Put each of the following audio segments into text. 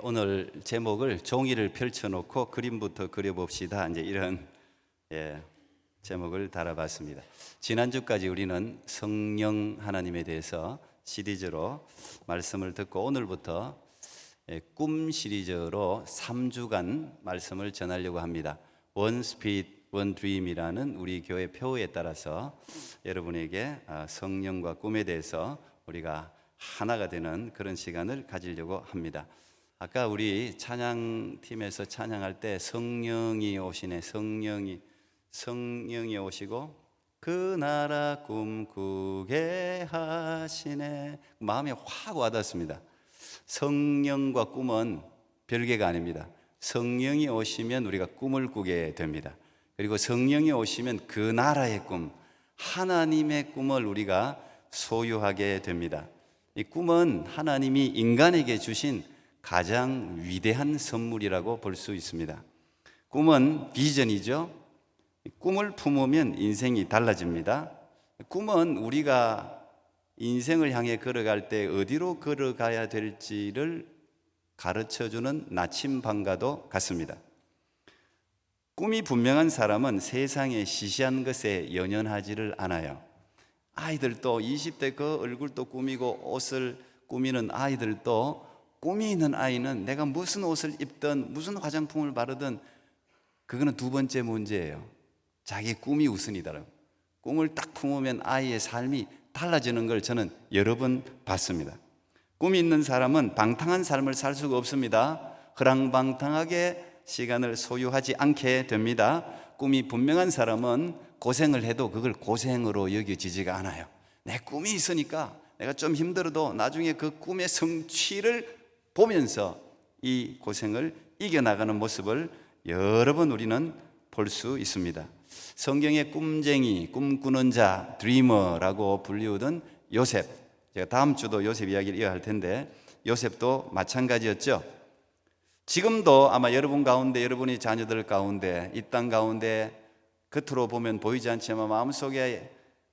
오늘 제목을 종이를 펼쳐놓고 그림부터 그려봅시다. 이제 이런 제목을 달아봤습니다. 지난주까지 우리는 성령 하나님에 대해서 시리즈로 말씀을 듣고 오늘부터 꿈 시리즈로 3주간 말씀을 전하려고 합니다. One Spirit, One Dream이라는 우리 교회 표어에 따라서 여러분에게 성령과 꿈에 대해서 우리가 하나가 되는 그런 시간을 가지려고 합니다. 아까 우리 찬양팀에서 찬양할 때 성령이 오시네, 성령이 오시고 그 나라 꿈꾸게 하시네, 마음에 확 와닿습니다. 성령과 꿈은 별개가 아닙니다. 성령이 오시면 우리가 꿈을 꾸게 됩니다. 그리고 성령이 오시면 그 나라의 꿈, 하나님의 꿈을 우리가 소유하게 됩니다. 이 꿈은 하나님이 인간에게 주신 가장 위대한 선물이라고 볼 수 있습니다. 꿈은 비전이죠. 꿈을 품으면 인생이 달라집니다. 꿈은 우리가 인생을 향해 걸어갈 때 어디로 걸어가야 될지를 가르쳐주는 나침반과도 같습니다. 꿈이 분명한 사람은 세상에 시시한 것에 연연하지를 않아요. 아이들도 20대 그 얼굴도 꾸미고 옷을 꾸미는 아이들도, 꿈이 있는 아이는 내가 무슨 옷을 입든 무슨 화장품을 바르든 그거는 두 번째 문제예요. 자기 꿈이 우선이더라고요. 꿈을 딱 품으면 아이의 삶이 달라지는 걸 저는 여러 번 봤습니다. 꿈이 있는 사람은 방탕한 삶을 살 수가 없습니다. 허랑방탕하게 시간을 소유하지 않게 됩니다. 꿈이 분명한 사람은 고생을 해도 그걸 고생으로 여겨지지가 않아요. 내 꿈이 있으니까 내가 좀 힘들어도 나중에 그 꿈의 성취를 보면서 이 고생을 이겨나가는 모습을 여러 번 우리는 볼 수 있습니다. 성경의 꿈쟁이, 꿈꾸는 자, 드리머라고 불리우던 요셉, 제가 다음 주도 요셉 이야기를 이어갈 텐데 요셉도 마찬가지였죠. 지금도 아마 여러분 가운데, 여러분의 자녀들 가운데, 이 땅 가운데 겉으로 보면 보이지 않지만 마음속에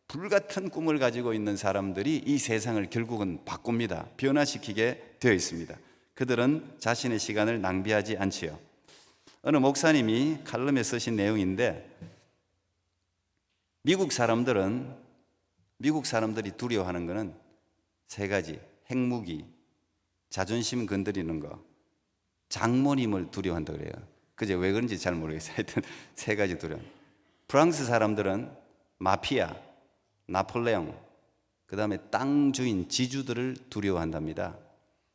불같은 꿈을 가지고 있는 사람들이 이 세상을 결국은 바꿉니다. 변화시키게 되어 있습니다. 그들은 자신의 시간을 낭비하지 않지요. 어느 목사님이 칼럼에 쓰신 내용인데, 미국 사람들이 두려워하는 것은 세 가지: 핵무기, 자존심 건드리는 거, 장모님을 두려워한다고 그래요. 그제 왜 그런지 잘 모르겠어요. 하여튼 세 가지 두려움. 프랑스 사람들은 마피아, 나폴레옹, 그 다음에 땅 주인, 지주들을 두려워한답니다.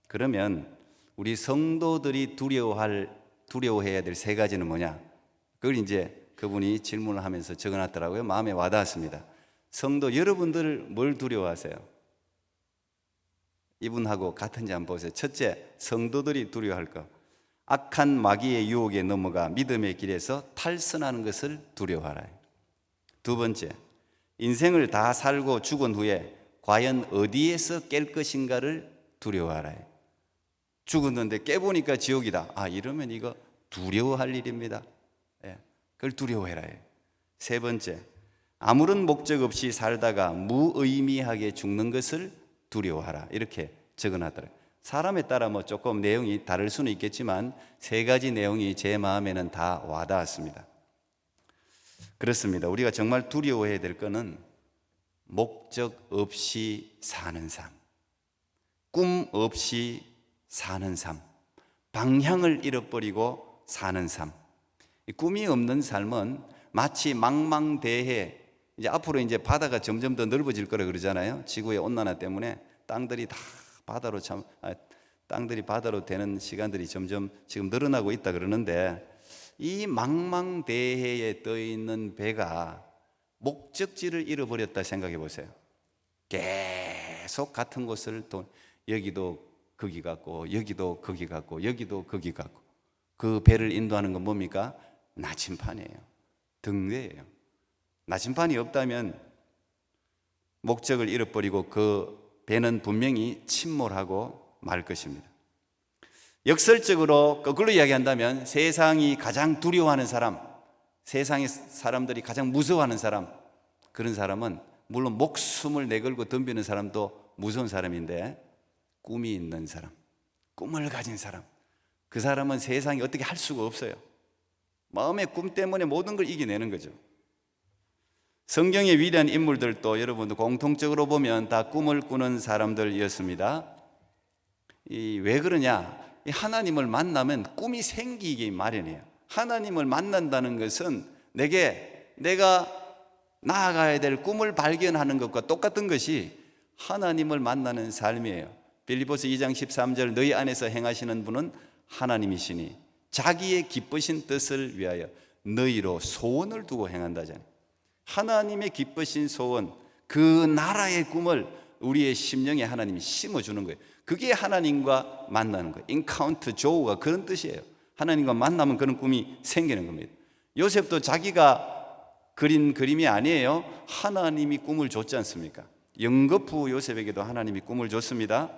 그러면 우리 성도들이 두려워해야 될 세 가지는 뭐냐? 그걸 이제 그분이 질문을 하면서 적어놨더라고요. 마음에 와닿았습니다. 성도 여러분들 뭘 두려워하세요? 이분하고 같은지 한번 보세요. 첫째, 성도들이 두려워할 것. 악한 마귀의 유혹에 넘어가 믿음의 길에서 탈선하는 것을 두려워하라. 두 번째, 인생을 다 살고 죽은 후에 과연 어디에서 깰 것인가를 두려워하라. 죽었는데 깨보니까 지옥이다. 이러면 이거 두려워할 일입니다. 그걸 두려워해라. 세 번째, 아무런 목적 없이 살다가 무의미하게 죽는 것을 두려워하라. 이렇게 적어놨더라고요. 사람에 따라 조금 내용이 다를 수는 있겠지만 세 가지 내용이 제 마음에는 다 와닿았습니다. 그렇습니다. 우리가 정말 두려워해야 될 것은 목적 없이 사는 삶, 꿈 없이 사는 삶, 방향을 잃어버리고 사는 삶. 꿈이 없는 삶은 마치 망망대해, 이제 앞으로 이제 바다가 점점 더 넓어질 거라 그러잖아요. 지구의 온난화 때문에 땅들이 바다로 되는 시간들이 점점 지금 늘어나고 있다 그러는데, 이 망망대해에 떠 있는 배가 목적지를 잃어버렸다 생각해 보세요. 계속 같은 곳을 여기도 거기 같고 여기도 거기 같고 여기도 거기 같고, 그 배를 인도하는 건 뭡니까? 나침판이에요. 등대예요. 나침판이 없다면 목적을 잃어버리고 그 배는 분명히 침몰하고 말 것입니다. 역설적으로 거꾸로 이야기한다면 세상이 가장 두려워하는 사람, 세상의 사람들이 가장 무서워하는 사람, 그런 사람은 물론 목숨을 내걸고 덤비는 사람도 무서운 사람인데, 꿈이 있는 사람, 꿈을 가진 사람, 그 사람은 세상에 어떻게 할 수가 없어요. 마음의 꿈 때문에 모든 걸 이겨내는 거죠. 성경의 위대한 인물들도 여러분도 공통적으로 보면 다 꿈을 꾸는 사람들이었습니다. 왜 그러냐? 하나님을 만나면 꿈이 생기기 마련이에요. 하나님을 만난다는 것은 내가 나아가야 될 꿈을 발견하는 것과 똑같은 것이 하나님을 만나는 삶이에요. 빌립보서 2장 13절 너희 안에서 행하시는 분은 하나님이시니 자기의 기쁘신 뜻을 위하여 너희로 소원을 두고 행한다잖아요. 하나님의 기쁘신 소원, 그 나라의 꿈을 우리의 심령에 하나님이 심어주는 거예요. 그게 하나님과 만나는 거예요. 인카운트 조우가 그런 뜻이에요. 하나님과 만나면 그런 꿈이 생기는 겁니다. 요셉도 자기가 그린 그림이 아니에요. 하나님이 꿈을 줬지 않습니까? 영거푸 요셉에게도 하나님이 꿈을 줬습니다.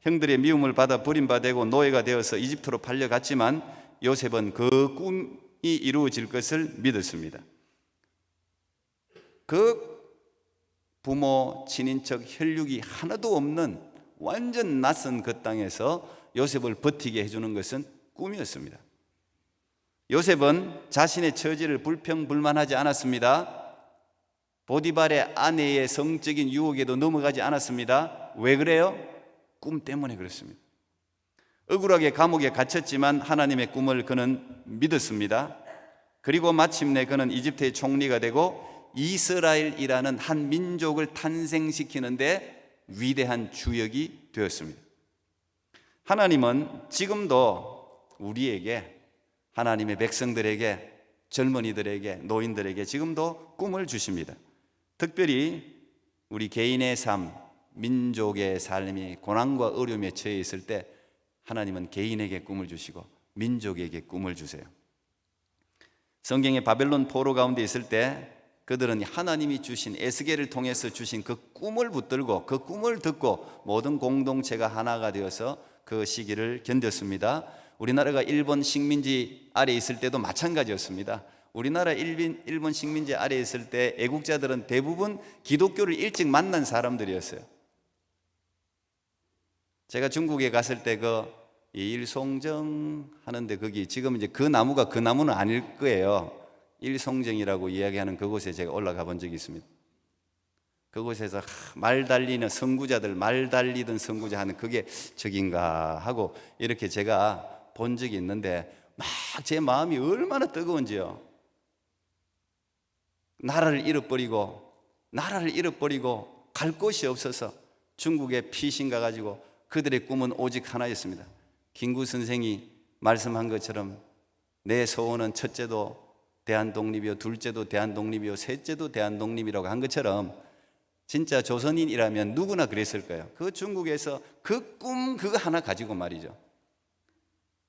형들의 미움을 받아 버림받고 노예가 되어서 이집트로 팔려갔지만 요셉은 그 꿈이 이루어질 것을 믿었습니다. 그 부모, 친인척, 혈육이 하나도 없는 완전 낯선 그 땅에서 요셉을 버티게 해주는 것은 꿈이었습니다. 요셉은 자신의 처지를 불평불만하지 않았습니다. 보디발의 아내의 성적인 유혹에도 넘어가지 않았습니다. 왜 그래요? 꿈 때문에 그렇습니다. 억울하게 감옥에 갇혔지만 하나님의 꿈을 그는 믿었습니다. 그리고 마침내 그는 이집트의 총리가 되고 이스라엘이라는 한 민족을 탄생시키는데 위대한 주역이 되었습니다. 하나님은 지금도 우리에게, 하나님의 백성들에게, 젊은이들에게, 노인들에게 지금도 꿈을 주십니다. 특별히 우리 개인의 삶, 민족의 삶이 고난과 어려움에 처해 있을 때 하나님은 개인에게 꿈을 주시고 민족에게 꿈을 주세요. 성경의 바벨론 포로 가운데 있을 때 그들은 하나님이 주신, 에스겔을 통해서 주신 그 꿈을 붙들고 그 꿈을 듣고 모든 공동체가 하나가 되어서 그 시기를 견뎠습니다. 우리나라가 일본 식민지 아래에 있을 때도 마찬가지였습니다. 우리나라 일본 식민지 아래에 있을 때 애국자들은 대부분 기독교를 일찍 만난 사람들이었어요. 제가 중국에 갔을 때 그 일송정 하는데 거기 지금 이제 그 나무가 그 나무는 아닐 거예요. 일송정이라고 이야기하는 그곳에 제가 올라가 본 적이 있습니다. 그곳에서 말 달리는 선구자들, 말 달리던 선구자 하는 그게 저긴가 하고 이렇게 제가 본 적이 있는데 막 제 마음이 얼마나 뜨거운지요. 나라를 잃어버리고 갈 곳이 없어서 중국에 피신 가가지고 그들의 꿈은 오직 하나였습니다. 김구 선생이 말씀한 것처럼 내 소원은 첫째도 대한독립이요, 둘째도 대한독립이요, 셋째도 대한독립이라고 한 것처럼 진짜 조선인이라면 누구나 그랬을 거예요. 그 중국에서 그 꿈 그거 하나 가지고 말이죠.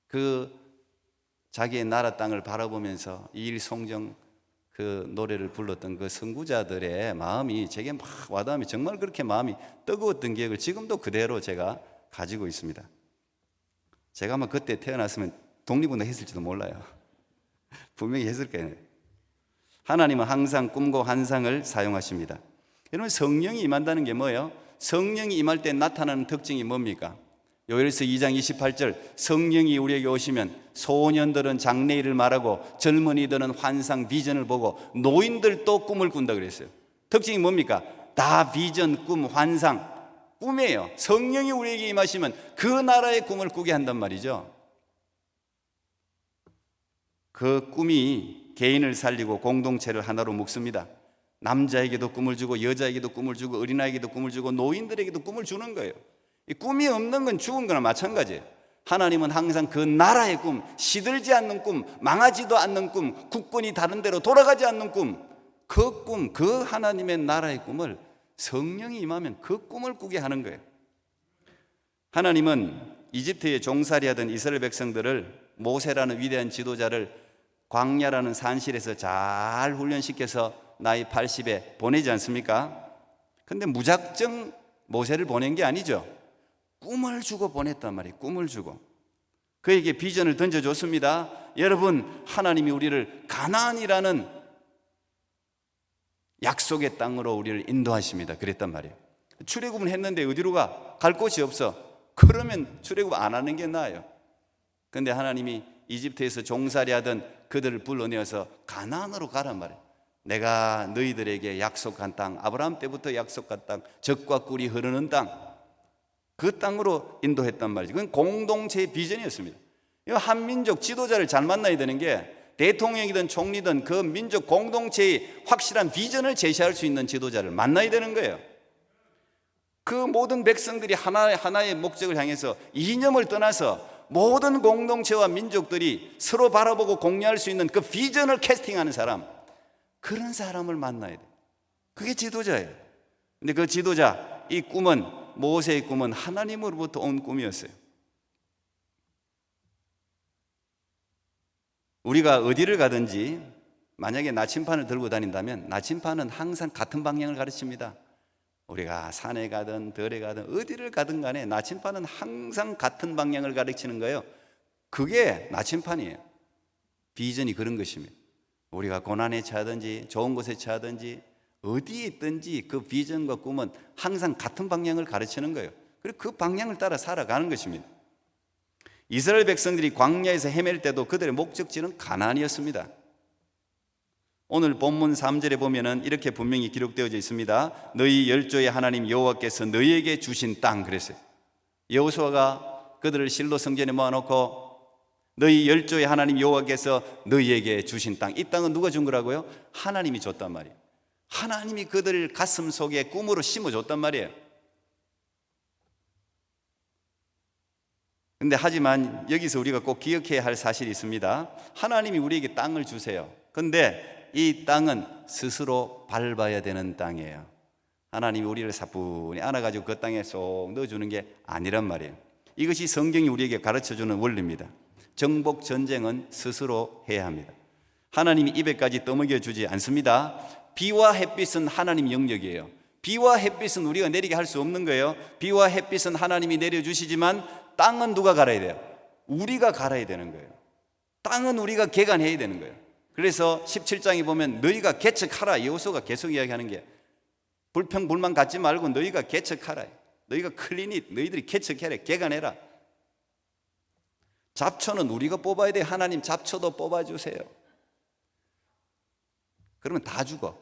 그 자기의 나라 땅을 바라보면서 이일송정 그 노래를 불렀던 그 선구자들의 마음이 제게 막 와닿으면 정말 그렇게 마음이 뜨거웠던 기억을 지금도 그대로 제가 가지고 있습니다. 제가 아마 그때 태어났으면 독립운동 했을지도 몰라요. 분명히 했을 거예요. 하나님은 항상 꿈과 환상을 사용하십니다. 여러분, 성령이 임한다는 게 뭐예요? 성령이 임할 때 나타나는 특징이 뭡니까? 요엘서 2장 28절 성령이 우리에게 오시면 소년들은 장래일을 말하고 젊은이들은 환상 비전을 보고 노인들도 꿈을 꾼다 그랬어요. 특징이 뭡니까? 다 비전, 꿈, 환상, 꿈이에요. 성령이 우리에게 임하시면 그 나라의 꿈을 꾸게 한단 말이죠. 그 꿈이 개인을 살리고 공동체를 하나로 묶습니다. 남자에게도 꿈을 주고 여자에게도 꿈을 주고 어린아이에게도 꿈을 주고 노인들에게도 꿈을 주는 거예요. 이 꿈이 없는 건 죽은 거나 마찬가지예요. 하나님은 항상 그 나라의 꿈, 시들지 않는 꿈, 망하지도 않는 꿈, 국권이 다른 데로 돌아가지 않는 꿈, 그 꿈, 그 하나님의 나라의 꿈을 성령이 임하면 그 꿈을 꾸게 하는 거예요. 하나님은 이집트에 종살이하던 이스라엘 백성들을 모세라는 위대한 지도자를 광야라는 산실에서 잘 훈련시켜서 나이 80에 보내지 않습니까? 근데 무작정 모세를 보낸 게 아니죠. 꿈을 주고 보냈단 말이에요. 꿈을 주고 그에게 비전을 던져줬습니다. 여러분, 하나님이 우리를 가나안이라는 약속의 땅으로 우리를 인도하십니다. 그랬단 말이에요. 출애굽은 했는데 어디로 가? 갈 곳이 없어. 그러면 출애굽 안 하는 게 나아요. 그런데 하나님이 이집트에서 종살이 하던 그들을 불러내어서 가나안으로 가란 말이에요. 내가 너희들에게 약속한 땅, 아브라함 때부터 약속한 땅, 젖과 꿀이 흐르는 땅, 그 땅으로 인도했단 말이죠. 그건 공동체의 비전이었습니다. 한민족 지도자를 잘 만나야 되는 게 대통령이든 총리든 그 민족 공동체의 확실한 비전을 제시할 수 있는 지도자를 만나야 되는 거예요. 그 모든 백성들이 하나의 목적을 향해서 이념을 떠나서 모든 공동체와 민족들이 서로 바라보고 공유할 수 있는 그 비전을 캐스팅하는 사람, 그런 사람을 만나야 돼요. 그게 지도자예요. 근데 그 지도자, 이 꿈은, 모세의 꿈은 하나님으로부터 온 꿈이었어요. 우리가 어디를 가든지 만약에 나침판을 들고 다닌다면 나침판은 항상 같은 방향을 가르칩니다. 우리가 산에 가든 들에 가든 어디를 가든 간에 나침판은 항상 같은 방향을 가르치는 거예요. 그게 나침판이에요. 비전이 그런 것입니다. 우리가 고난에 처하든지 좋은 곳에 처하든지 어디에 있든지 그 비전과 꿈은 항상 같은 방향을 가르치는 거예요. 그리고 그 방향을 따라 살아가는 것입니다. 이스라엘 백성들이 광야에서 헤맬 때도 그들의 목적지는 가나안이었습니다. 오늘 본문 3절에 보면은 이렇게 분명히 기록되어져 있습니다. 너희 열조의 하나님 여호와께서 너희에게 주신 땅, 그랬어요. 여호수아가 그들을 실로 성전에 모아놓고 너희 열조의 하나님 여호와께서 너희에게 주신 땅, 이 땅은 누가 준 거라고요? 하나님이 줬단 말이에요. 하나님이 그들 가슴 속에 꿈으로 심어줬단 말이에요. 근데 하지만 여기서 우리가 꼭 기억해야 할 사실이 있습니다. 하나님이 우리에게 땅을 주세요. 근데 이 땅은 스스로 밟아야 되는 땅이에요. 하나님이 우리를 사뿐히 안아가지고 그 땅에 쏙 넣어주는 게 아니란 말이에요. 이것이 성경이 우리에게 가르쳐주는 원리입니다. 정복 전쟁은 스스로 해야 합니다. 하나님이 입에까지 떠먹여주지 않습니다. 비와 햇빛은 하나님 영역이에요. 비와 햇빛은 우리가 내리게 할 수 없는 거예요. 비와 햇빛은 하나님이 내려주시지만 땅은 누가 갈아야 돼요? 우리가 갈아야 되는 거예요. 땅은 우리가 개간해야 되는 거예요. 그래서 17장에 보면 너희가 개척하라, 여호수아가 계속 이야기하는 게 불평 불만 갖지 말고 너희가 개척하라, 너희가 클리닛, 너희들이 개척해라, 개간해라. 잡초는 우리가 뽑아야 돼. 하나님 잡초도 뽑아주세요. 그러면 다 죽어.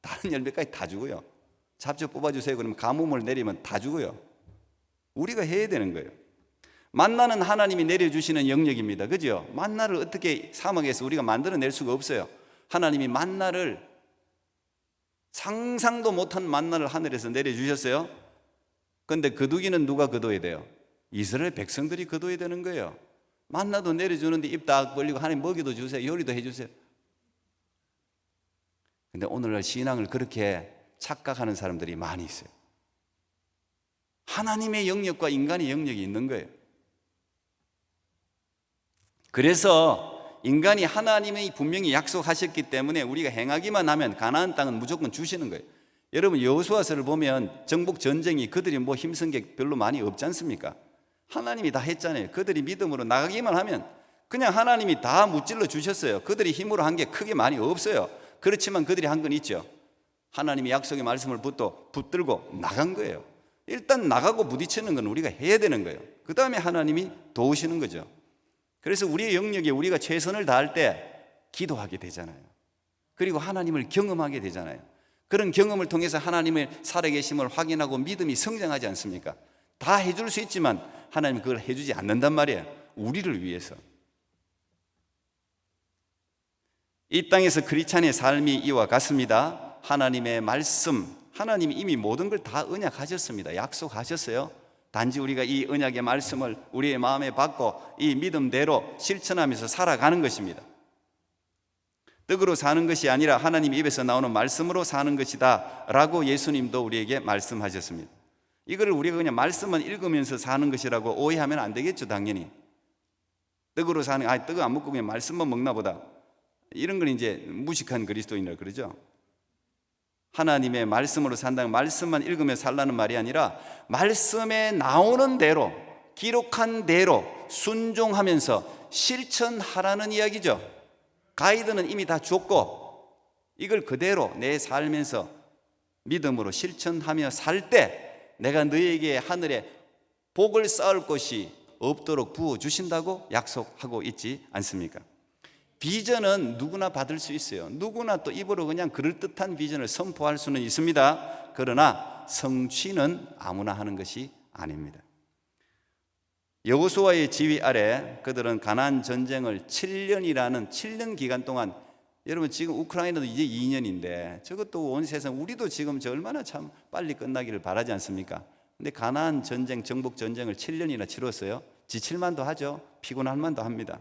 다른 열매까지 다 죽어요. 잡초 뽑아주세요 그러면 가뭄을 내리면 다 죽어요. 우리가 해야 되는 거예요. 만나는 하나님이 내려주시는 영역입니다. 그죠? 만나를 어떻게 사막에서 우리가 만들어낼 수가 없어요. 하나님이 만나를, 상상도 못한 만나를 하늘에서 내려주셨어요. 그런데 거두기는 누가 거둬야 돼요? 이스라엘 백성들이 거둬야 되는 거예요. 만나도 내려주는데 입 딱 벌리고 하나님 먹이도 주세요, 요리도 해주세요. 근데 오늘날 신앙을 그렇게 착각하는 사람들이 많이 있어요. 하나님의 영역과 인간의 영역이 있는 거예요. 그래서 인간이 하나님이 분명히 약속하셨기 때문에 우리가 행하기만 하면 가나안 땅은 무조건 주시는 거예요. 여러분 여호수아서를 보면 정복 전쟁이 그들이 뭐 힘쓴 게 별로 많이 없지 않습니까? 하나님이 다 했잖아요. 그들이 믿음으로 나가기만 하면 그냥 하나님이 다 무찔러 주셨어요. 그들이 힘으로 한 게 크게 많이 없어요. 그렇지만 그들이 한 건 있죠. 하나님이 약속의 말씀을 붙들고 나간 거예요. 일단 나가고 부딪히는 건 우리가 해야 되는 거예요. 그 다음에 하나님이 도우시는 거죠. 그래서 우리의 영역에 우리가 최선을 다할 때 기도하게 되잖아요. 그리고 하나님을 경험하게 되잖아요. 그런 경험을 통해서 하나님의 살아계심을 확인하고 믿음이 성장하지 않습니까? 다 해줄 수 있지만 하나님은 그걸 해주지 않는단 말이에요. 우리를 위해서. 이 땅에서 크리스찬의 삶이 이와 같습니다. 하나님의 말씀, 하나님이 이미 모든 걸 다 언약하셨습니다. 약속하셨어요. 단지 우리가 이 언약의 말씀을 우리의 마음에 받고 이 믿음대로 실천하면서 살아가는 것입니다. 떡으로 사는 것이 아니라 하나님 입에서 나오는 말씀으로 사는 것이다 라고 예수님도 우리에게 말씀하셨습니다. 이거를 우리가 그냥 말씀만 읽으면서 사는 것이라고 오해하면 안 되겠죠. 당연히 떡으로 사는, 떡을 안 먹고 그냥 말씀만 먹나 보다, 이런 걸 이제 무식한 그리스도인이라고 그러죠. 하나님의 말씀으로 산다는, 말씀만 읽으며 살라는 말이 아니라 말씀에 나오는 대로, 기록한 대로 순종하면서 실천하라는 이야기죠. 가이드는 이미 다 줬고 이걸 그대로 내 살면서 믿음으로 실천하며 살 때 내가 너희에게 하늘에 복을 쌓을 것이 없도록 부어주신다고 약속하고 있지 않습니까? 비전은 누구나 받을 수 있어요. 누구나 또 입으로 그냥 그럴듯한 비전을 선포할 수는 있습니다. 그러나 성취는 아무나 하는 것이 아닙니다. 여호수아의 지휘 아래 그들은 가나안 전쟁을 7년 기간 동안, 여러분 지금 우크라이나도 이제 2년인데 저것도 온 세상, 우리도 지금 얼마나 참 빨리 끝나기를 바라지 않습니까? 근데 가나안 전쟁, 정복 전쟁을 7년이나 치렀어요. 지칠만도 하죠. 피곤할 만도 합니다.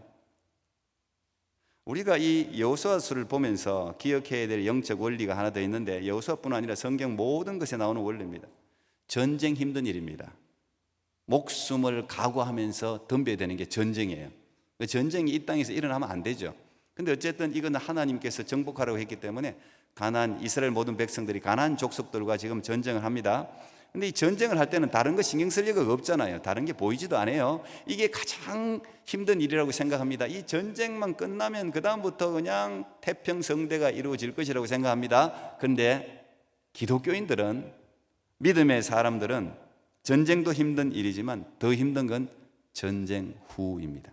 우리가 이 여호수아서를 보면서 기억해야 될 영적 원리가 하나 더 있는데, 여호수아뿐 아니라 성경 모든 것에 나오는 원리입니다. 전쟁 힘든 일입니다. 목숨을 각오하면서 덤벼야 되는 게 전쟁이에요. 전쟁이 이 땅에서 일어나면 안 되죠. 근데 어쨌든 이건 하나님께서 정복하라고 했기 때문에 가나안, 이스라엘 모든 백성들이 가나안 족속들과 지금 전쟁을 합니다. 근데 이 전쟁을 할 때는 다른 거 신경 쓸 여가 없잖아요. 다른 게 보이지도 않아요. 이게 가장 힘든 일이라고 생각합니다. 이 전쟁만 끝나면 그 다음부터 그냥 태평성대가 이루어질 것이라고 생각합니다. 그런데 기독교인들은, 믿음의 사람들은 전쟁도 힘든 일이지만 더 힘든 건 전쟁 후입니다.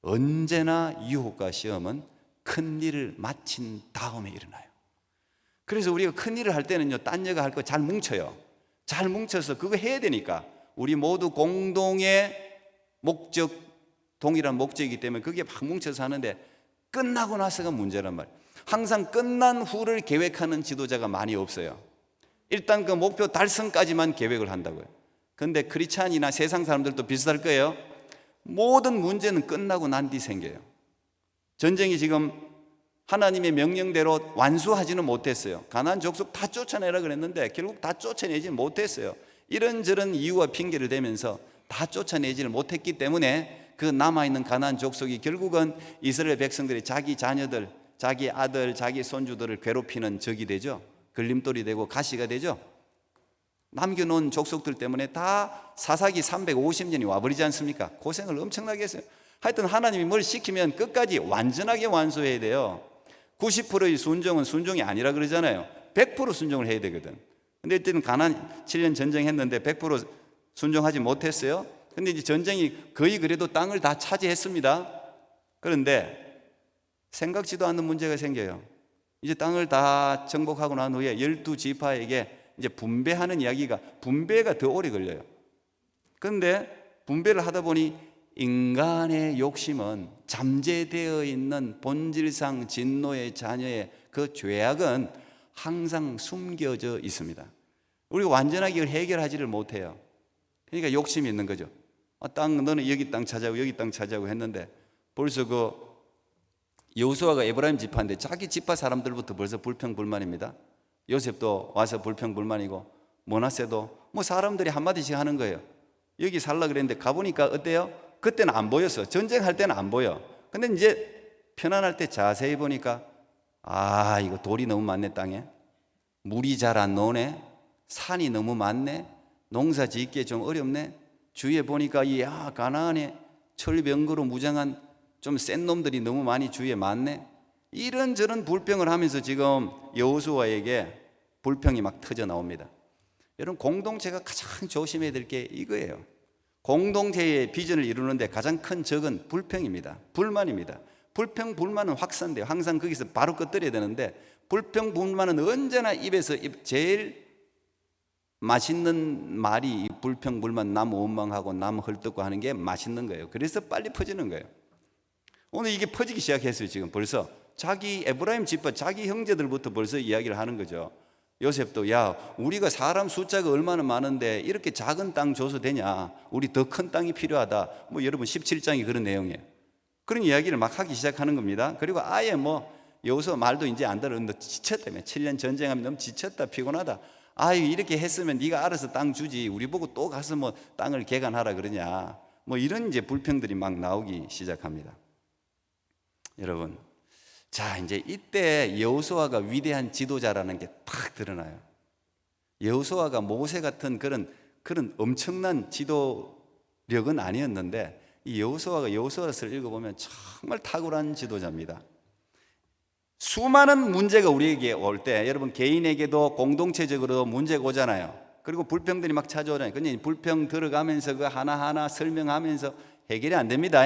언제나 유혹과 시험은 큰 일을 마친 다음에 일어나요. 그래서 우리가 큰 일을 할 때는요, 딴 여가 할 거 잘 뭉쳐요. 잘 뭉쳐서 그거 해야 되니까, 우리 모두 공동의 목적, 동일한 목적이기 때문에 그게 막 뭉쳐서 하는데, 끝나고 나서가 문제란 말이에요. 항상 끝난 후를 계획하는 지도자가 많이 없어요. 일단 그 목표 달성까지만 계획을 한다고요. 그런데 크리스찬이나 세상 사람들도 비슷할 거예요. 모든 문제는 끝나고 난 뒤 생겨요. 전쟁이 지금 하나님의 명령대로 완수하지는 못했어요. 가나안 족속 다 쫓아내라 그랬는데 결국 다 쫓아내지 못했어요. 이런저런 이유와 핑계를 대면서 다 쫓아내지를 못했기 때문에 그 남아있는 가나안 족속이 결국은 이스라엘 백성들이 자기 자녀들, 자기 아들, 자기 손주들을 괴롭히는 적이 되죠. 걸림돌이 되고 가시가 되죠. 남겨놓은 족속들 때문에 다 사사기 350년이 와버리지 않습니까? 고생을 엄청나게 했어요. 하여튼 하나님이 뭘 시키면 끝까지 완전하게 완수해야 돼요. 90%의 순종은 순종이 아니라 그러잖아요. 100% 순종을 해야 되거든. 근데 이때는 가나안 7년 전쟁했는데 100% 순종하지 못했어요. 근데 이제 전쟁이 거의 그래도 땅을 다 차지했습니다. 그런데 생각지도 않는 문제가 생겨요. 이제 땅을 다 정복하고 난 후에 12지파에게 이제 분배하는 이야기가, 분배가 더 오래 걸려요. 그런데 분배를 하다 보니 인간의 욕심은, 잠재되어 있는 본질상 진노의 자녀의 그 죄악은 항상 숨겨져 있습니다. 우리가 완전하게 이걸 해결하지를 못해요. 그러니까 욕심이 있는 거죠. 땅, 너는 여기 땅 차지하고 여기 땅 차지하고 했는데, 벌써 그 여호수아가 에브라임 지파인데 자기 지파 사람들부터 벌써 불평불만입니다. 요셉도 와서 불평불만이고, 므낫세도 뭐 사람들이 한마디씩 하는 거예요. 여기 살라 그랬는데 가보니까 어때요? 그때는 안 보였어. 전쟁할 때는 안 보여. 근데 이제 편안할 때 자세히 보니까, 아, 이거 돌이 너무 많네, 땅에. 물이 잘 안 나오네. 산이 너무 많네. 농사 짓기 좀 어렵네. 주위에 보니까 가나안에 철병거로 무장한 좀 센 놈들이 너무 많이 주위에 많네. 이런저런 불평을 하면서 지금 여호수아에게 불평이 막 터져 나옵니다. 여러분, 공동체가 가장 조심해야 될 게 이거예요. 공동체의 비전을 이루는데 가장 큰 적은 불평입니다. 불만입니다. 불평, 불만은 확산돼요. 항상 거기서 바로 꺼뜨려야 되는데, 불평, 불만은 언제나 입에서 제일 맛있는 말이 불평, 불만, 남 원망하고 남 헐뜯고 하는 게 맛있는 거예요. 그래서 빨리 퍼지는 거예요. 오늘 이게 퍼지기 시작했어요. 지금 벌써 자기 에브라임 지파, 자기 형제들부터 벌써 이야기를 하는 거죠. 요셉도, 야, 우리가 사람 숫자가 얼마나 많은데 이렇게 작은 땅 줘서 되냐? 우리 더 큰 땅이 필요하다. 뭐 여러분 17장이 그런 내용이에요. 그런 이야기를 막 하기 시작하는 겁니다. 그리고 아예 뭐 여호수아 말도 이제 안 들어. 너 지쳤다며. 7년 전쟁하면 너무 지쳤다, 피곤하다. 아유, 이렇게 했으면 네가 알아서 땅 주지. 우리 보고 또 가서 뭐 땅을 개간하라 그러냐. 뭐 이런 이제 불평들이 막 나오기 시작합니다. 여러분, 자, 이제 이때 여호수아가 위대한 지도자라는 게 탁 드러나요. 여호수아가 모세 같은 그런 엄청난 지도력은 아니었는데, 이 여호수아가 여호수아서를 읽어보면 정말 탁월한 지도자입니다. 수많은 문제가 우리에게 올 때, 여러분 개인에게도 공동체적으로 문제가 오잖아요. 그리고 불평들이 막 찾아오잖아요. 근데 불평 들어가면서 그 하나하나 설명하면서 해결이 안 됩니다.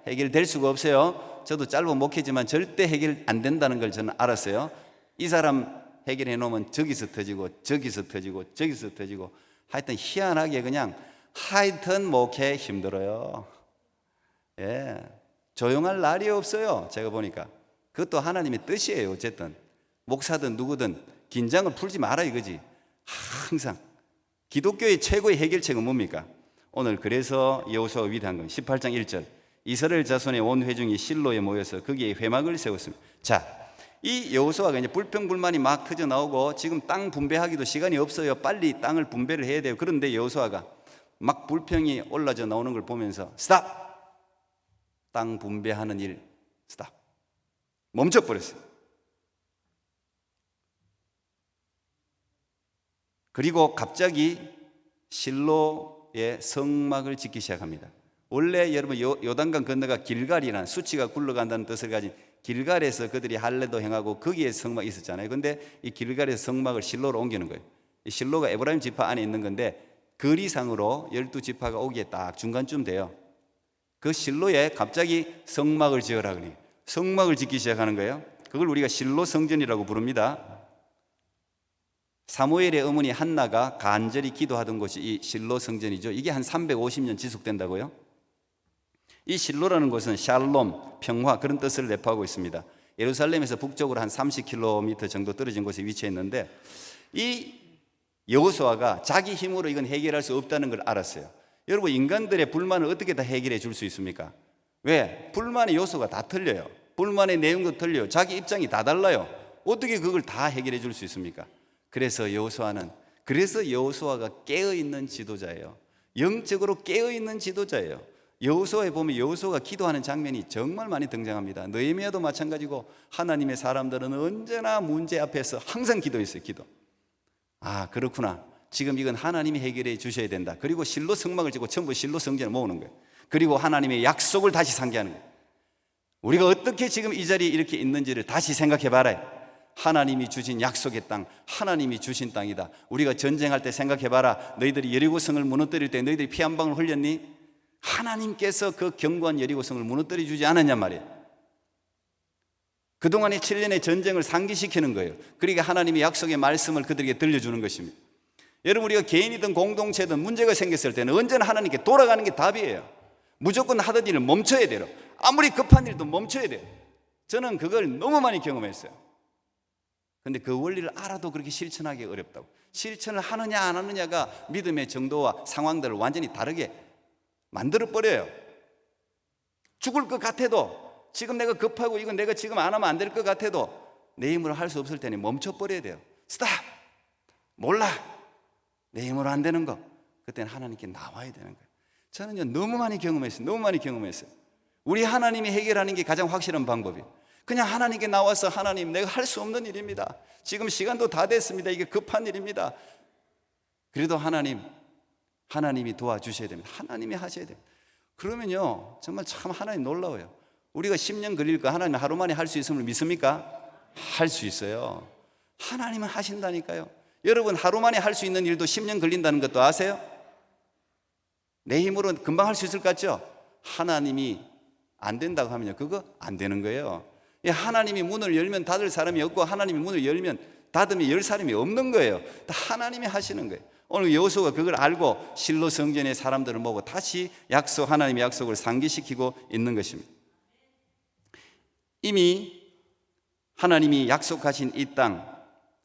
해결될 수가 없어요. 저도 짧은 목회지만 절대 해결 안 된다는 걸 저는 알았어요. 이 사람 해결해 놓으면 저기서 터지고 저기서 터지고 저기서 터지고 하여튼 희한하게 그냥 하여튼 목회 힘들어요. 예, 조용할 날이 없어요. 제가 보니까 그것도 하나님의 뜻이에요. 어쨌든 목사든 누구든 긴장을 풀지 마라 이거지. 항상 기독교의 최고의 해결책은 뭡니까? 오늘 그래서 여호수아가 위대한 겁니다. 18장 1절 이스라엘 자손의 온 회중이 실로에 모여서 거기에 회막을 세웠습니다. 자, 이 여호수아가 이제 불평불만이 막 터져 나오고 지금 땅 분배하기도 시간이 없어요. 빨리 땅을 분배를 해야 돼요. 그런데 여호수아가 막 불평이 올라져 나오는 걸 보면서 스탑! 땅 분배하는 일 스탑! 멈춰버렸어요. 그리고 갑자기 실로의 성막을 짓기 시작합니다. 원래 여러분 요단강 건너가 길갈이라는 수치가 굴러간다는 뜻을 가진 길갈에서 그들이 할례도 행하고 거기에 성막이 있었잖아요. 근데 이 길갈에서 성막을 실로로 옮기는 거예요. 이 실로가 에브라임 지파 안에 있는 건데 거리상으로 12지파가 오기에 딱 중간쯤 돼요. 그 실로에 갑자기 성막을 지어라 그래요. 성막을 짓기 시작하는 거예요. 그걸 우리가 실로 성전이라고 부릅니다. 사무엘의 어머니 한나가 간절히 기도하던 곳이 이 실로 성전이죠. 이게 한 350년 지속된다고요. 이 실로라는 곳은 샬롬, 평화 그런 뜻을 내포하고 있습니다. 예루살렘에서 북쪽으로 한 30km 정도 떨어진 곳에 위치해 있는데 이 여호수아가 자기 힘으로 이건 해결할 수 없다는 걸 알았어요. 여러분 인간들의 불만을 어떻게 다 해결해 줄 수 있습니까? 왜? 불만의 요소가 다 틀려요. 불만의 내용도 틀려요. 자기 입장이 다 달라요. 어떻게 그걸 다 해결해 줄 수 있습니까? 그래서 여호수아가 깨어있는 지도자예요. 영적으로 깨어있는 지도자예요. 여호수아에 보면 여호수아가 기도하는 장면이 정말 많이 등장합니다. 느헤미야도 마찬가지고 하나님의 사람들은 언제나 문제 앞에서 항상 기도했어요. 기도. 아 그렇구나. 지금 이건 하나님이 해결해 주셔야 된다. 그리고 실로 성막을 짓고 전부 실로 성전을 모으는 거예요. 그리고 하나님의 약속을 다시 상기하는 거예요. 우리가 어떻게 지금 이 자리에 이렇게 있는지를 다시 생각해 봐라. 하나님이 주신 약속의 땅, 하나님이 주신 땅이다. 우리가 전쟁할 때 생각해 봐라. 너희들이 여리고성을 무너뜨릴 때 너희들이 피 한 방울 흘렸니? 하나님께서 그 견고한 여리고성을 무너뜨려 주지 않았냔 말이에요. 그동안의 7년의 전쟁을 상기시키는 거예요. 그러니까 하나님의 약속의 말씀을 그들에게 들려주는 것입니다. 여러분 우리가 개인이든 공동체든 문제가 생겼을 때는 언제나 하나님께 돌아가는 게 답이에요. 무조건 하던 일을 멈춰야 돼요. 아무리 급한 일도 멈춰야 돼요. 저는 그걸 너무 많이 경험했어요. 근데 그 원리를 알아도 그렇게 실천하기 어렵다고. 실천을 하느냐 안 하느냐가 믿음의 정도와 상황들을 완전히 다르게 만들어버려요. 죽을 것 같아도 지금 내가 급하고 이건 내가 지금 안 하면 안 될 것 같아도 내 힘으로 할 수 없을 때는 멈춰버려야 돼요. 스탑! 몰라! 내 힘으로 안 되는 거 그때는 하나님께 나와야 되는 거예요. 저는요 너무 많이 경험했어요. 우리 하나님이 해결하는 게 가장 확실한 방법이에요. 그냥 하나님께 나와서 하나님 내가 할 수 없는 일입니다. 지금 시간도 다 됐습니다. 이게 급한 일입니다. 그래도 하나님이 도와주셔야 됩니다. 하나님이 하셔야 됩니다. 그러면요 정말 참 하나님 놀라워요. 우리가 10년 걸릴 거 하나님 하루 만에 할 수 있음을 믿습니까? 할 수 있어요. 하나님은 하신다니까요. 여러분 하루 만에 할 수 있는 일도 10년 걸린다는 것도 아세요? 내 힘으로 금방 할 수 있을 것 같죠? 하나님이 안 된다고 하면요 그거 안 되는 거예요. 하나님이 문을 열면 닫을 사람이 없고 하나님이 문을 열면 닫으면 열 사람이 없는 거예요. 다 하나님이 하시는 거예요. 오늘 여호수아가 그걸 알고 실로 성전의 사람들을 모으고 다시 하나님의 약속을 상기시키고 있는 것입니다. 이미 하나님이 약속하신 이 땅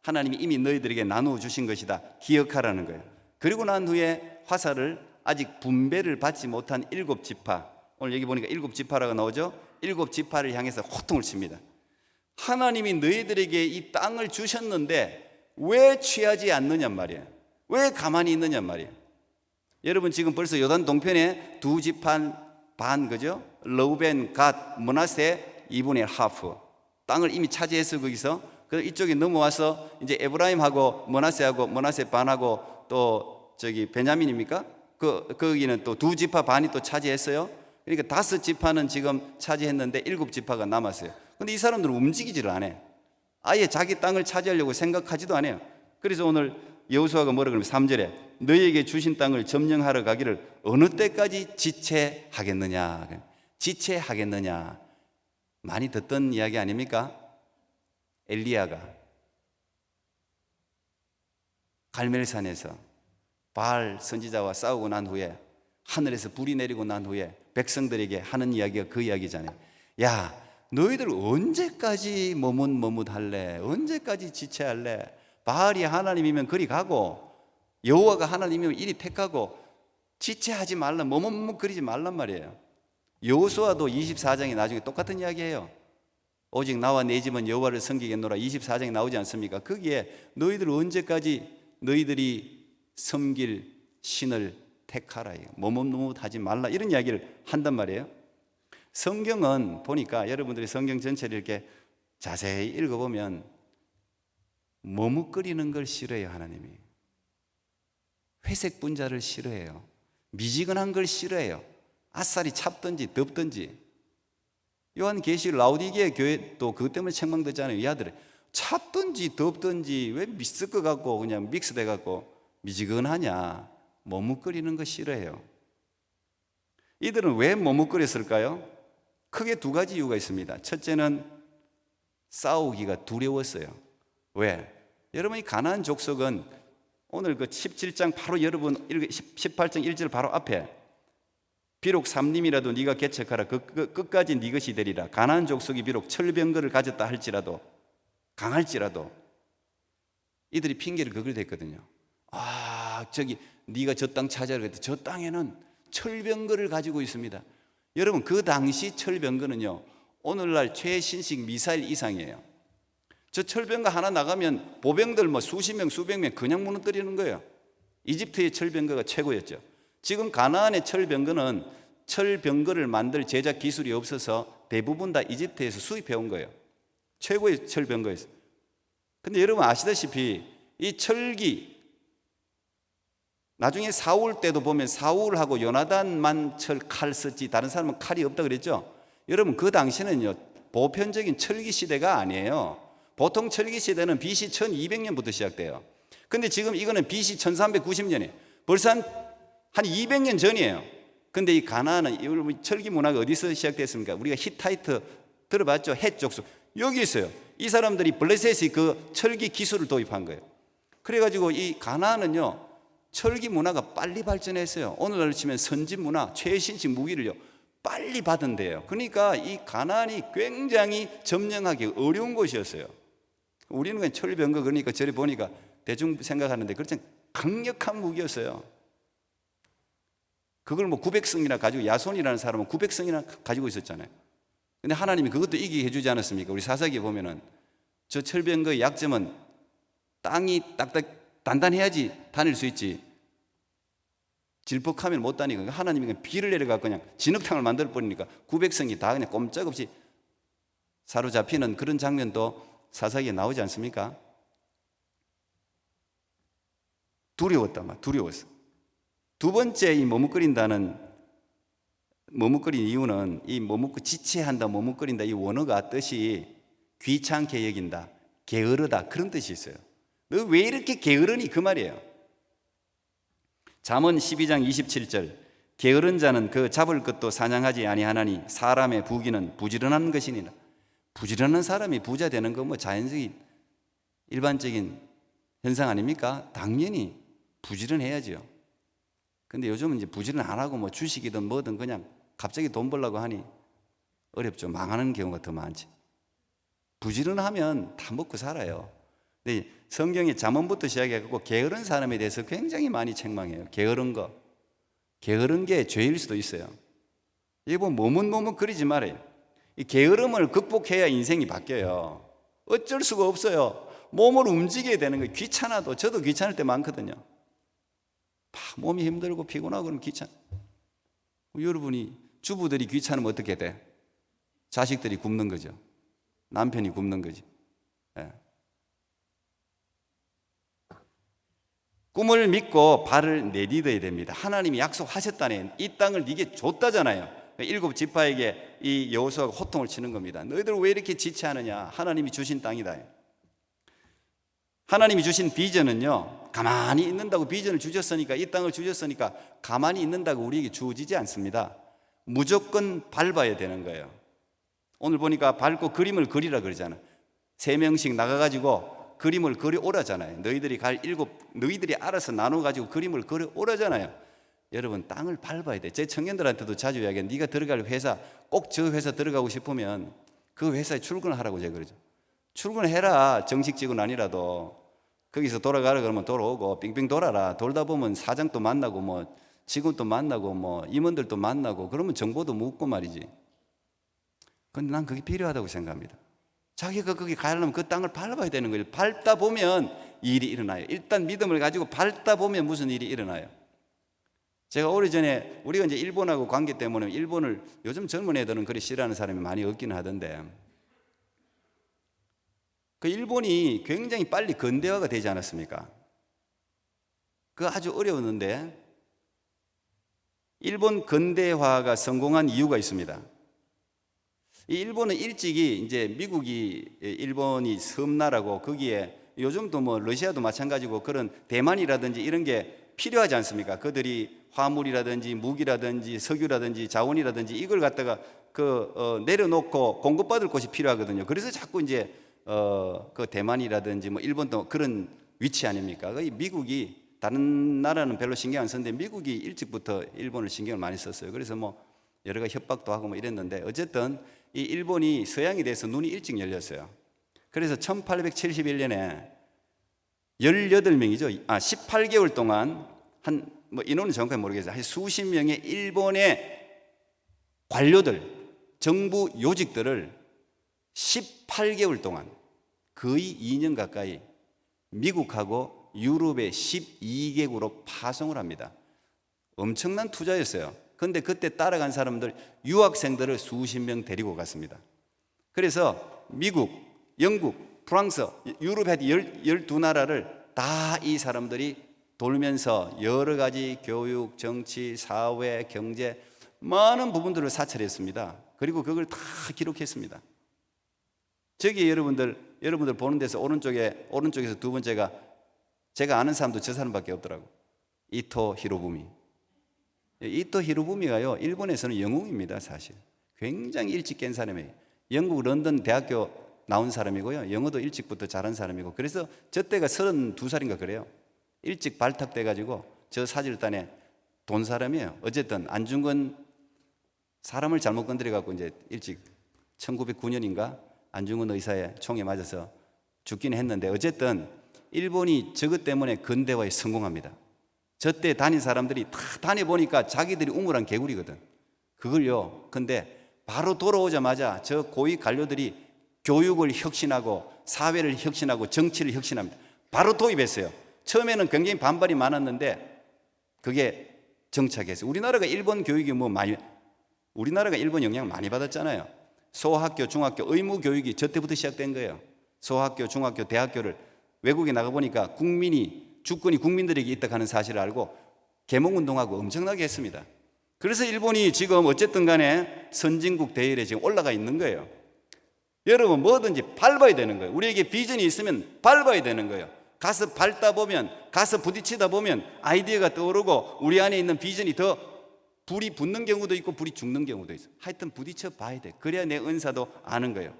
하나님이 이미 너희들에게 나누어 주신 것이다 기억하라는 거예요. 그리고 난 후에 화살을 아직 분배를 받지 못한 7지파, 오늘 여기 보니까 7지파라고 나오죠. 7지파를 향해서 호통을 칩니다. 하나님이 너희들에게 이 땅을 주셨는데 왜 취하지 않느냔 말이에요. 왜 가만히 있느냔 말이에요. 여러분 지금 벌써 요단 동편에 2지파 반 그죠? 르우벤, 갓, 므낫세 2분의 1 하프 땅을 이미 차지해서 거기서 그래서 이쪽에 넘어와서 이제 에브라임하고 므낫세 반하고 또 저기 베냐민입니까? 거기는 또 2지파 반이 또 차지했어요. 그러니까 5지파는 지금 차지했는데 7지파가 남았어요. 근데 이 사람들은 움직이지를 않아요. 아예 자기 땅을 차지하려고 생각하지도 않아요. 그래서 오늘 여호수아가 뭐라 그러면 3절에 너희에게 주신 땅을 점령하러 가기를 어느 때까지 지체하겠느냐. 지체하겠느냐. 많이 듣던 이야기 아닙니까? 엘리야가 갈멜산에서 바알 선지자와 싸우고 난 후에 하늘에서 불이 내리고 난 후에 백성들에게 하는 이야기가 그 이야기잖아요. 야, 너희들 언제까지 머뭇머뭇할래? 언제까지 지체할래? 바알이 하나님이면 그리 가고 여호와가 하나님이면 이리 택하고 지체하지 말라, 머뭇머뭇거리지 말란 말이에요. 여호수아도 24장에 나중에 똑같은 이야기예요. 오직 나와 내 집은 여호와를 섬기겠노라 24장에 나오지 않습니까? 거기에 너희들 언제까지 너희들이 섬길 신을 택하라, 머뭇머뭇하지 말라, 이런 이야기를 한단 말이에요. 성경은 보니까 여러분들이 성경 전체를 이렇게 자세히 읽어보면 머뭇거리는 걸 싫어해요. 하나님이 회색 분자를 싫어해요. 미지근한 걸 싫어해요. 아싸리 찹든지 덥든지. 요한계시록 라우디게아 교회 또 그것 때문에 책망됐잖아요. 이 아들이 찹든지 덥든지 왜 미스 것 같고 그냥 믹스돼 갖고 미지근하냐. 머뭇거리는 거 싫어해요. 이들은 왜 머뭇거렸을까요? 크게 두 가지 이유가 있습니다. 첫째는 싸우기가 두려웠어요. 왜? 여러분, 이 가나안 족속은 오늘 그 17장 바로 여러분 18장 1절 바로 앞에 비록 삼림이라도 네가 개척하라 그 끝까지 네 것이 되리라. 가나안 족속이 비록 철병거를 가졌다 할지라도 강할지라도 이들이 핑계를 그걸 댔거든요. 아, 저기 네가 저 땅 찾아라 그랬더니 저 땅에는 철병거를 가지고 있습니다. 여러분, 그 당시 철병거는요 오늘날 최신식 미사일 이상이에요. 저 철병거 하나 나가면 보병들 뭐 수십 명 수백 명 그냥 무너뜨리는 거예요. 이집트의 철병거가 최고였죠. 지금 가나안의 철병거는 철병거를 만들 제작 기술이 없어서 대부분 다 이집트에서 수입해 온 거예요. 최고의 철병거였어요. 근데 여러분 아시다시피 이 철기, 나중에 사울 때도 보면 사울하고 요나단만 칼 썼지 다른 사람은 칼이 없다 그랬죠. 여러분, 그 당시는요 보편적인 철기 시대가 아니에요. 보통 철기 시대는 BC 1200년부터 시작돼요. 근데 지금 이거는 BC 1390년이에요. 벌써 한 200년 전이에요. 근데 이 가나안은, 여러분 철기 문화가 어디서 시작됐습니까? 우리가 히타이트 들어봤죠? 헷 족속 여기 있어요. 이 사람들이 블레셋이 그 철기 기술을 도입한 거예요. 그래가지고 이 가나안은요 철기 문화가 빨리 발전했어요. 오늘날로 치면 선진 문화, 최신식 무기를요 빨리 받은 데요. 그러니까 이 가나안이 굉장히 점령하기 어려운 곳이었어요. 우리는 그냥 철병거 그러니까 저리 보니까 대충 생각하는데 그렇지 강력한 무기였어요. 그걸 뭐 900성이나 가지고 야손이라는 사람은 900성이나 가지고 있었잖아요. 근데 하나님이 그것도 이기게 해주지 않았습니까? 우리 사사기에 보면은 저 철병거의 약점은 땅이 단단해야지 다닐 수 있지 질퍽하면 못 다니고 하나님이 그냥 비를 내려가 그냥 진흙탕을 만들어 버리니까 900성이 다 그냥 꼼짝없이 사로잡히는 그런 장면도 사사기에 나오지 않습니까? 두려웠단 두려웠어. 두 번째 이 머뭇거린 이유는 이 지체한다, 머뭇거린다 이 원어가 뜻이 귀찮게 여긴다, 게으르다 그런 뜻이 있어요. 너 왜 이렇게 게으르니 그 말이에요. 잠언 12장 27절 게으른 자는 그 잡을 것도 사냥하지 아니하나니 사람의 부귀는 부지런한 것이니라. 부지런한 사람이 부자 되는 건 뭐 자연적인 일반적인 현상 아닙니까? 당연히 부지런해야죠. 근데 요즘은 이제 부지런 안 하고 뭐 주식이든 뭐든 그냥 갑자기 돈 벌려고 하니 어렵죠. 망하는 경우가 더 많지. 부지런하면 다 먹고 살아요. 근데 성경이 잠언부터 시작해갖고 게으른 사람에 대해서 굉장히 많이 책망해요. 게으른 거, 게으른 게 죄일 수도 있어요. 이거 머뭇머뭇거리지 말아요. 이 게으름을 극복해야 인생이 바뀌어요. 어쩔 수가 없어요. 몸을 움직여야 되는 거예요. 귀찮아도, 저도 귀찮을 때 많거든요. 몸이 힘들고 피곤하고 그러면 귀찮아. 여러분이 주부들이 귀찮으면 어떻게 돼? 자식들이 굶는 거죠. 남편이 굶는 거지. 예. 꿈을 믿고 발을 내디뎌야 됩니다. 하나님이 약속하셨다네. 이 땅을 네게 줬다잖아요. 7 지파에게 이 여호수아가 호통을 치는 겁니다. 너희들 왜 이렇게 지체하느냐? 하나님이 주신 땅이다. 하나님이 주신 비전은요 가만히 있는다고 비전을 주셨으니까, 이 땅을 주셨으니까 가만히 있는다고 우리에게 주어지지 않습니다. 무조건 밟아야 되는 거예요. 오늘 보니까 밟고 그림을 그리라 그러잖아. 3명씩 나가가지고 그림을 그려 오라잖아요. 너희들이 알아서 나눠가지고 그림을 그려 오라잖아요. 여러분, 땅을 밟아야 돼. 제 청년들한테도 자주 이야기해요. 네가 들어갈 회사, 꼭 저 회사 들어가고 싶으면 그 회사에 출근하라고 제가 그러죠. 출근해라. 정식 직원 아니라도. 거기서 돌아가라 그러면 돌아오고, 빙빙 돌아라. 돌다 보면 사장도 만나고, 뭐 직원도 만나고, 뭐 임원들도 만나고, 그러면 정보도 묻고 말이지. 근데 난 그게 필요하다고 생각합니다. 자기가 거기 가려면 그 땅을 밟아야 되는 거예요. 밟다 보면 일이 일어나요. 일단 믿음을 가지고 밟다 보면 무슨 일이 일어나요. 제가 오래전에, 우리가 이제 일본하고 관계 때문에 일본을, 요즘 젊은 애들은 그리 싫어하는 사람이 많이 없기는 하던데, 그 일본이 굉장히 빨리 근대화가 되지 않았습니까? 그거 아주 어려웠는데, 일본 근대화가 성공한 이유가 있습니다. 이 일본은 일찍이 이제 미국이, 일본이 섬나라고, 거기에 요즘도 뭐 러시아도 마찬가지고 그런 대만이라든지 이런 게 필요하지 않습니까? 그들이 화물이라든지 무기라든지 석유라든지 자원이라든지 이걸 갖다가 내려놓고 공급받을 곳이 필요하거든요. 그래서 자꾸 이제 그 대만이라든지 뭐 일본도 그런 위치 아닙니까? 미국이, 다른 나라는 별로 신경 안 썼는데 미국이 일찍부터 일본을 신경을 많이 썼어요. 그래서 뭐 여러 가지 협박도 하고 뭐 이랬는데, 어쨌든 이 일본이 서양에 대해서 눈이 일찍 열렸어요. 그래서 1871년에 18명이죠. 18개월 동안 뭐 인원은 정확하게 모르겠어요. 한 수십 명의 일본의 관료들, 정부 요직들을 18개월 동안, 거의 2년 가까이 미국하고 유럽의 12개국으로 파송을 합니다. 엄청난 투자였어요. 그런데 그때 따라간 사람들, 유학생들을 수십 명 데리고 갔습니다. 그래서 미국, 영국, 프랑스, 유럽의 12나라를 다 이 사람들이 돌면서 여러 가지 교육, 정치, 사회, 경제 많은 부분들을 사찰했습니다. 그리고 그걸 다 기록했습니다. 저기 여러분들 보는 데서 오른쪽에서 두 번째가, 제가 아는 사람도 저 사람밖에 없더라고. 이토 히로부미. 이토 히로부미가요, 일본에서는 영웅입니다. 사실 굉장히 일찍 깬 사람이에요. 영국 런던 대학교 나온 사람이고요, 영어도 일찍부터 잘한 사람이고, 그래서 저 때가 32살인가 그래요. 일찍 발탁돼 가지고 저 사절단에 돈 사람이에요. 어쨌든 안중근 사람을 잘못 건드려 갖고 이제 일찍 1909년인가 안중근 의사의 총에 맞아서 죽기는 했는데, 어쨌든 일본이 저것 때문에 근대화에 성공합니다. 저때 다닌 사람들이 다 다녀보니까 자기들이 우물한 개구리거든. 그걸요, 근데 바로 돌아오자마자 저 고위 관료들이 교육을 혁신하고 사회를 혁신하고 정치를 혁신합니다. 바로 도입했어요. 처음에는 굉장히 반발이 많았는데 그게 정착했어요. 우리나라가 일본 교육이 우리나라가 일본 영향을 많이 받았잖아요. 소학교, 중학교 의무 교육이 저 때부터 시작된 거예요. 소학교, 중학교, 대학교를 외국에 나가보니까 주권이 국민들에게 있다 하는 사실을 알고 계몽운동하고 엄청나게 했습니다. 그래서 일본이 지금 어쨌든 간에 선진국 대열에 지금 올라가 있는 거예요. 여러분, 뭐든지 밟아야 되는 거예요. 우리에게 비전이 있으면 밟아야 되는 거예요. 가서 밟다 보면, 가서 부딪히다 보면 아이디어가 떠오르고 우리 안에 있는 비전이 더 불이 붙는 경우도 있고 불이 죽는 경우도 있어요. 하여튼 부딪혀 봐야 돼. 그래야 내 은사도 아는 거예요.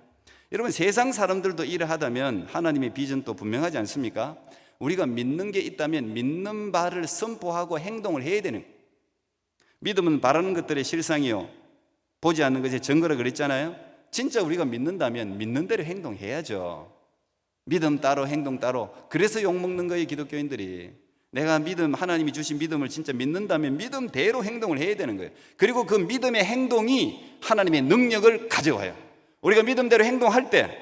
여러분, 세상 사람들도 일을 하다면 하나님의 비전도 분명하지 않습니까? 우리가 믿는 게 있다면 믿는 바를 선포하고 행동을 해야 되는 거예요. 믿음은 바라는 것들의 실상이요, 보지 않는 것의 증거라 그랬잖아요. 진짜 우리가 믿는다면 믿는 대로 행동해야죠. 믿음 따로 행동 따로. 그래서 욕먹는 거예요, 기독교인들이. 내가 하나님이 주신 믿음을 진짜 믿는다면 믿음대로 행동을 해야 되는 거예요. 그리고 그 믿음의 행동이 하나님의 능력을 가져와요. 우리가 믿음대로 행동할 때,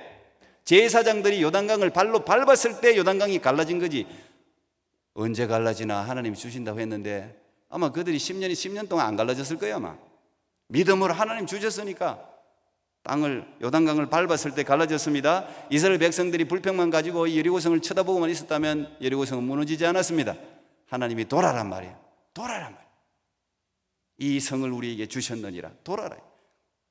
제사장들이 요단강을 발로 밟았을 때 요단강이 갈라진 거지, 언제 갈라지나 하나님이 주신다고 했는데 아마 그들이 10년 동안 안 갈라졌을 거예요. 아마 믿음으로 하나님 주셨으니까 요단강을 밟았을 때 갈라졌습니다. 이스라엘 백성들이 불평만 가지고 여리고성을 쳐다보고만 있었다면 여리고성은 무너지지 않았습니다. 하나님이 돌아란 말이에요. 돌아란 말이에요. 이 성을 우리에게 주셨느니라.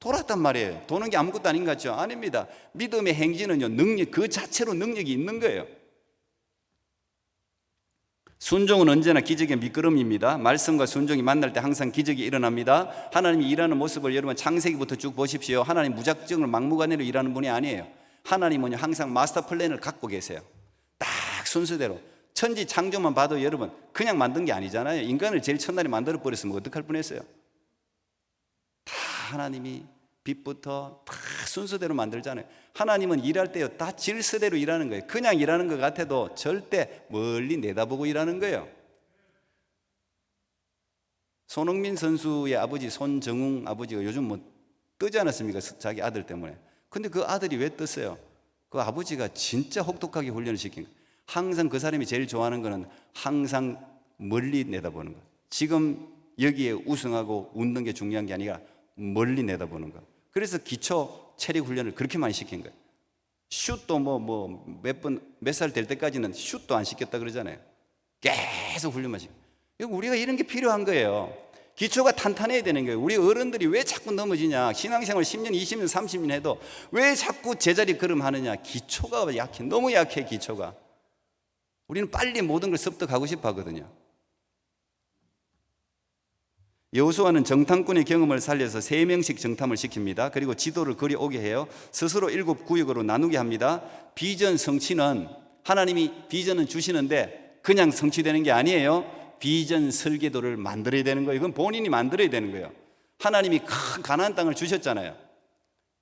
돌았단 말이에요. 도는 게 아무것도 아닌 것 같죠? 아닙니다. 믿음의 행진은요, 능력, 그 자체로 능력이 있는 거예요. 순종은 언제나 기적의 밑거름입니다. 말씀과 순종이 만날 때 항상 기적이 일어납니다. 하나님이 일하는 모습을 여러분 창세기부터 쭉 보십시오. 하나님 무작정을 막무가내로 일하는 분이 아니에요. 하나님은 항상 마스터 플랜을 갖고 계세요. 딱 순서대로. 천지 창조만 봐도 여러분 그냥 만든 게 아니잖아요. 인간을 제일 첫날에 만들어 버렸으면 어떡할 뻔했어요. 다 하나님이 빛부터 다 순서대로 만들잖아요. 하나님은 일할 때요 다 질서대로 일하는 거예요. 그냥 일하는 것 같아도 절대 멀리 내다보고 일하는 거예요. 손흥민 선수의 아버지 손정웅 아버지가 요즘 뭐 뜨지 않았습니까? 자기 아들 때문에. 근데 그 아들이 왜 떴어요? 그 아버지가 진짜 혹독하게 훈련을 시킨 거예요. 항상 그 사람이 제일 좋아하는 거는 항상 멀리 내다보는 거예요. 지금 여기에 우승하고 웃는 게 중요한 게 아니라 멀리 내다보는 거예요. 그래서 기초 체력 훈련을 그렇게 많이 시킨 거예요. 슛도 몇 살 될 때까지는 슛도 안 시켰다 그러잖아요. 계속 훈련만 시켜. 우리가 이런 게 필요한 거예요. 기초가 탄탄해야 되는 거예요. 우리 어른들이 왜 자꾸 넘어지냐? 신앙생활 10년, 20년, 30년 해도 왜 자꾸 제자리 걸음하느냐? 기초가 약해. 너무 약해, 기초가. 우리는 빨리 모든 걸 습득하고 싶어 하거든요. 여호수아는 정탐꾼의 경험을 살려서 3명씩 정탐을 시킵니다. 그리고 지도를 그려오게 해요. 스스로 7구역으로 나누게 합니다. 비전 성취는 하나님이 비전은 주시는데 그냥 성취되는 게 아니에요. 비전 설계도를 만들어야 되는 거예요. 이건 본인이 만들어야 되는 거예요. 하나님이 큰 가나안 땅을 주셨잖아요.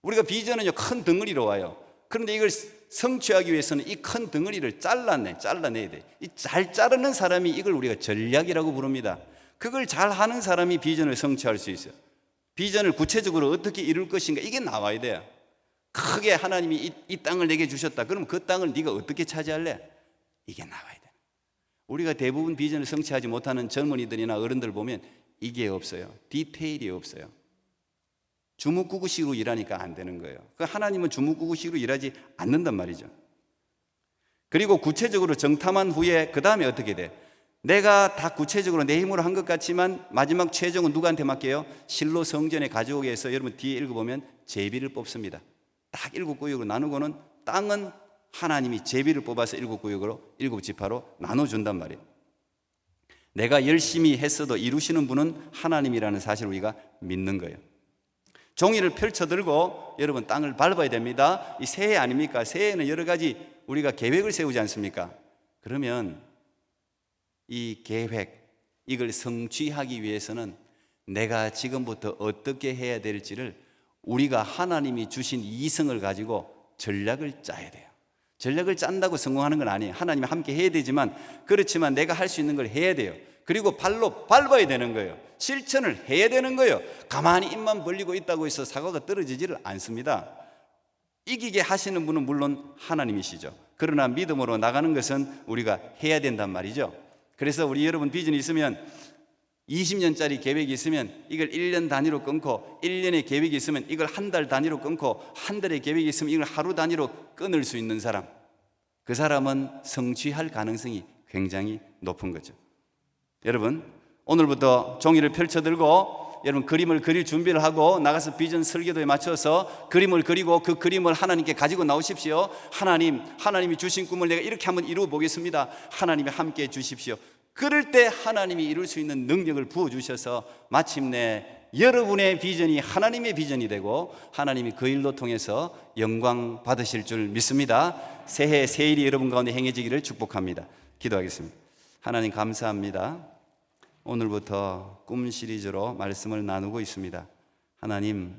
우리가 비전은요 큰 덩어리로 와요. 그런데 이걸 성취하기 위해서는 이 큰 덩어리를 잘라내야 돼. 이 잘 자르는 사람이 이걸 우리가 전략이라고 부릅니다. 그걸 잘 하는 사람이 비전을 성취할 수 있어요. 비전을 구체적으로 어떻게 이룰 것인가 이게 나와야 돼요. 크게 하나님이 이 땅을 내게 주셨다. 그럼 그 땅을 네가 어떻게 차지할래? 이게 나와야 돼. 우리가 대부분 비전을 성취하지 못하는 젊은이들이나 어른들 보면 이게 없어요. 디테일이 없어요. 주먹구구식으로 일하니까 안 되는 거예요. 하나님은 주먹구구식으로 일하지 않는단 말이죠. 그리고 구체적으로 정탐한 후에 그 다음에 어떻게 돼? 내가 다 구체적으로 내 힘으로 한 것 같지만 마지막 최종은 누구한테 맡겨요? 실로 성전에 가져오게 해서 여러분 뒤에 읽어보면 제비를 뽑습니다. 딱 7구역으로 나누고는 땅은 하나님이 제비를 뽑아서 7구역으로 7지파로 나눠준단 말이에요. 내가 열심히 했어도 이루시는 분은 하나님이라는 사실을 우리가 믿는 거예요. 종이를 펼쳐들고 여러분 땅을 밟아야 됩니다. 이 새해 아닙니까? 새해에는 여러 가지 우리가 계획을 세우지 않습니까? 그러면 이 계획, 이걸 성취하기 위해서는 내가 지금부터 어떻게 해야 될지를 우리가 하나님이 주신 이성을 가지고 전략을 짜야 돼요. 전략을 짠다고 성공하는 건 아니에요. 하나님이 함께 해야 되지만 그렇지만 내가 할 수 있는 걸 해야 돼요. 그리고 발로 밟아야 되는 거예요. 실천을 해야 되는 거예요. 가만히 입만 벌리고 있다고 해서 사과가 떨어지지를 않습니다. 이기게 하시는 분은 물론 하나님이시죠. 그러나 믿음으로 나가는 것은 우리가 해야 된단 말이죠. 그래서 우리 여러분 비전이 있으면 20년짜리 계획이 있으면 이걸 1년 단위로 끊고 1년의 계획이 있으면 이걸 한 달 단위로 끊고 한 달의 계획이 있으면 이걸 하루 단위로 끊을 수 있는 사람, 그 사람은 성취할 가능성이 굉장히 높은 거죠. 여러분 오늘부터 종이를 펼쳐들고 여러분 그림을 그릴 준비를 하고 나가서 비전 설계도에 맞춰서 그림을 그리고 그 그림을 하나님께 가지고 나오십시오. 하나님이 주신 꿈을 내가 이렇게 한번 이루어 보겠습니다. 하나님이 함께 해 주십시오. 그럴 때 하나님이 이룰 수 있는 능력을 부어주셔서 마침내 여러분의 비전이 하나님의 비전이 되고 하나님이 그 일로 통해서 영광 받으실 줄 믿습니다. 새해 새 일이 여러분 가운데 행해지기를 축복합니다. 기도하겠습니다. 하나님 감사합니다. 오늘부터 꿈 시리즈로 말씀을 나누고 있습니다. 하나님,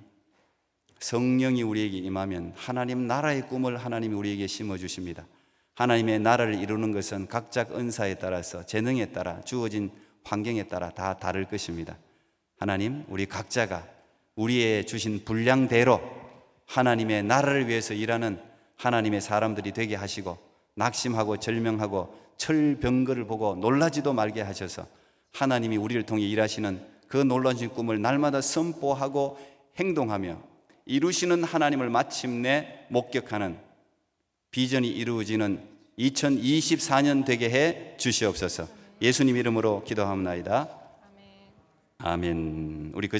성령이 우리에게 임하면 하나님 나라의 꿈을 하나님이 우리에게 심어주십니다. 하나님의 나라를 이루는 것은 각자 은사에 따라서 재능에 따라 주어진 환경에 따라 다 다를 것입니다. 하나님, 우리 각자가 우리의 주신 분량대로 하나님의 나라를 위해서 일하는 하나님의 사람들이 되게 하시고 낙심하고 절명하고 철병거를 보고 놀라지도 말게 하셔서 하나님이 우리를 통해 일하시는 그 놀라신 꿈을 날마다 선포하고 행동하며 이루시는 하나님을 마침내 목격하는 비전이 이루어지는 2024년 되게 해 주시옵소서. 예수님 이름으로 기도하옵나이다. 아멘. 우리 그